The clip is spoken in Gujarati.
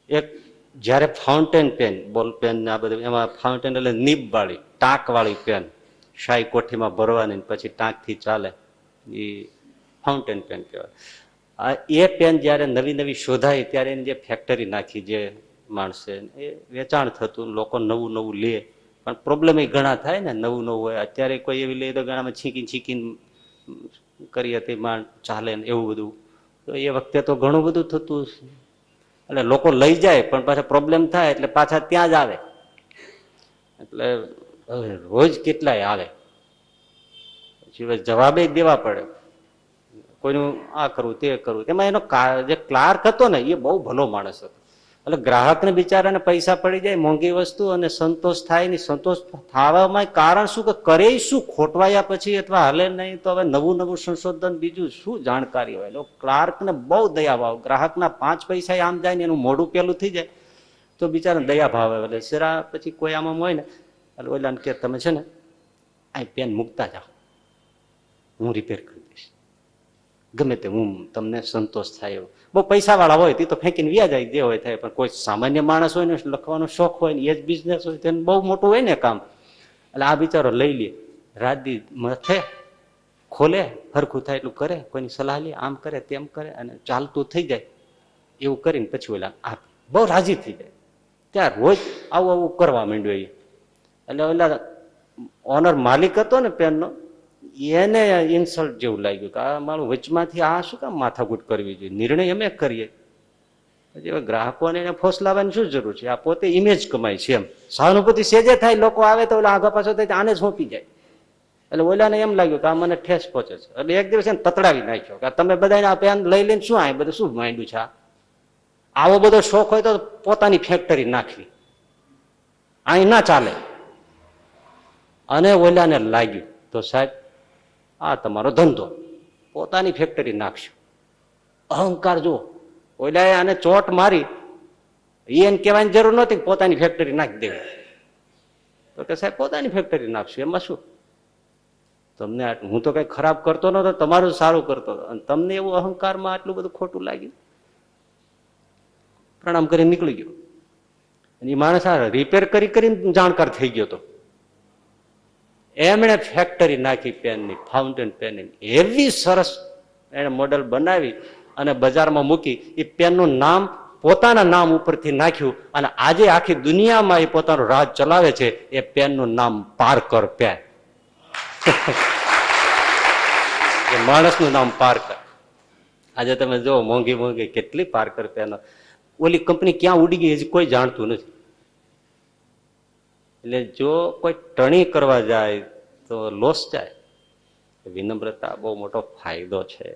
એક જ્યારે ફાઉન્ટેન પેન, બોલ પેન ને આ બધું, એમાં ફાઉન્ટેન એટલે નીબ વાળી ટાંક વાળી પેન, શાહી કોઠીમાં ભરવાની પછી ટાંકથી ચાલે, એ ફાઉન્ટેન પેન કહેવાય. એ પેન જયારે નવી નવી શોધાઈ ત્યારે એની જે ફેક્ટરી નાખી જે માણસે, એ વેચાણ થતું, લોકો નવું નવું લે, પણ પ્રોબ્લેમ એ ઘણા થાય ને, નવું નવું હોય. અત્યારે કોઈ એવી લે તો ઘણામાં છીકીને કરી હતી માંડ ચાલે ને એવું બધું. તો એ વખતે તો ઘણું બધું થતું. એટલે લોકો લઈ જાય પણ પાછા પ્રોબ્લેમ થાય એટલે પાછા ત્યાં જ આવે. એટલે રોજ કેટલાય આવે, પછી જવાબે દેવા પડે. કોઈનું આ કરવું તે કરવું. એમાં એનો જે ક્લાર્ક હતો ને એ બહુ ભલો માણસ હતો. એટલે ગ્રાહકને બિચારાને પૈસા પડી જાય મોંઘી વસ્તુ અને સંતોષ થાય નહીં. સંતોષ થવામાં કારણ શું કે કરે શું, ખોટવાયા પછી અથવા હાલે નહીં તો હવે નવું નવું સંશોધન બીજું શું જાણકારી હોય. એટલે ક્લાર્કને બહુ દયા ભાવ. ગ્રાહકના 5 પૈસા આમ જાય ને એનું મોઢું પેલું થઈ જાય તો બિચારાને દયા ભાવ આવે. એટલે જરા પછી કોઈ આમાં હોય ને એટલે ઓલાને કે તમે છે ને આ પેન મૂકતા જાઓ, હું રિપેર કરી દઈશ, ગમે તે, હું તમને સંતોષ થાય એવો. બહુ પૈસા વાળા હોય તે તો ફેંકીને વ્યા જાય, જે હોય થાય. પણ કોઈ સામાન્ય માણસ હોય ને, લખવાનો શોખ હોય ને, એ જ બિઝનેસ હોય, તેને બહુ મોટું હોય ને કામ. એટલે આ બિચારો લઈ લે, રાત દી મથે, ખોલે, હરખું થાય એટલું કરે, કોઈની સલાહ લે, આમ કરે તેમ કરે, અને ચાલતું થઈ જાય. એવું કરીને પછી ઓલા આપે, બહુ રાજી થઈ જાય. ત્યાં રોજ આવું આવું કરવા માંડ્યો. એટલે ઓલા ઓનર માલિક હતો ને પેનનો, એને ઇન્સલ્ટ જેવું લાગ્યું કે આ મારું વચમાંથી આ શું કામ માથાકૂટ કરવી જોઈએ, નિર્ણય અમે કરીએ. પછી ગ્રાહકોને એને ફોસલાવાની શું જરૂર છે, આ પોતે ઇમેજ કમાય છે. એમ સહાનુભૂતિ સેજે થાય, લોકો આવે તો ઓલા આગા પાછો થાય આને સોંપી જાય. એટલે ઓલાને એમ લાગ્યું કે આ મને ઠેસ પહોંચે છે. એટલે એક દિવસ એને તતડાવી નાખ્યો કે તમે બધા આ પેન લઈ લઈને શું આ બધું શું માંડ્યું છે. આવો બધો શોખ હોય તો પોતાની ફેક્ટરી નાખવી, અહીં ના ચાલે. અને ઓલાને લાગ્યું તો સાહેબ આ તમારો ધંધો, પોતાની ફેક્ટરી નાખશો. અહંકાર જુઓ. ઓલાએ આને ચોટ મારી, એને કહેવાની જરૂર નહોતી પોતાની ફેક્ટરી નાખી દેવી. તો કે સાહેબ પોતાની ફેક્ટરી નાખશું, એમાં શું, તમને હું તો કઈ ખરાબ કરતો નતો, તમારું સારું કરતો હતો, અને તમને એવું અહંકારમાં આટલું બધું ખોટું લાગ્યું. પ્રણામ કરીને નીકળી ગયો. અને એ માણસ આ રિપેર કરીને જાણકાર થઈ ગયો હતો. એમણે ફેક્ટરી નાખી પેનની, ફાઉન્ટેન પેનની, એવી સરસ એને મોડેલ બનાવી અને બજારમાં મૂકી. એ પેનનું નામ પોતાના નામ ઉપરથી નાખ્યું, અને આજે આખી દુનિયામાં એ પોતાનું રાજ ચલાવે છે. એ પેનનું નામ પાર્કર પેન. એ માણસનું નામ પાર્કર. આજે તમે જો મોંઘી મોંઘી કેટલી પાર્કર પેનો, ઓલી કંપની ક્યાં ઉડી ગઈ હજી કોઈ જાણતું નથી. એટલે જો કોઈ ટણી કરવા જાય તો લોસ જાય. વિનમ્રતા બહુ મોટો ફાયદો છે.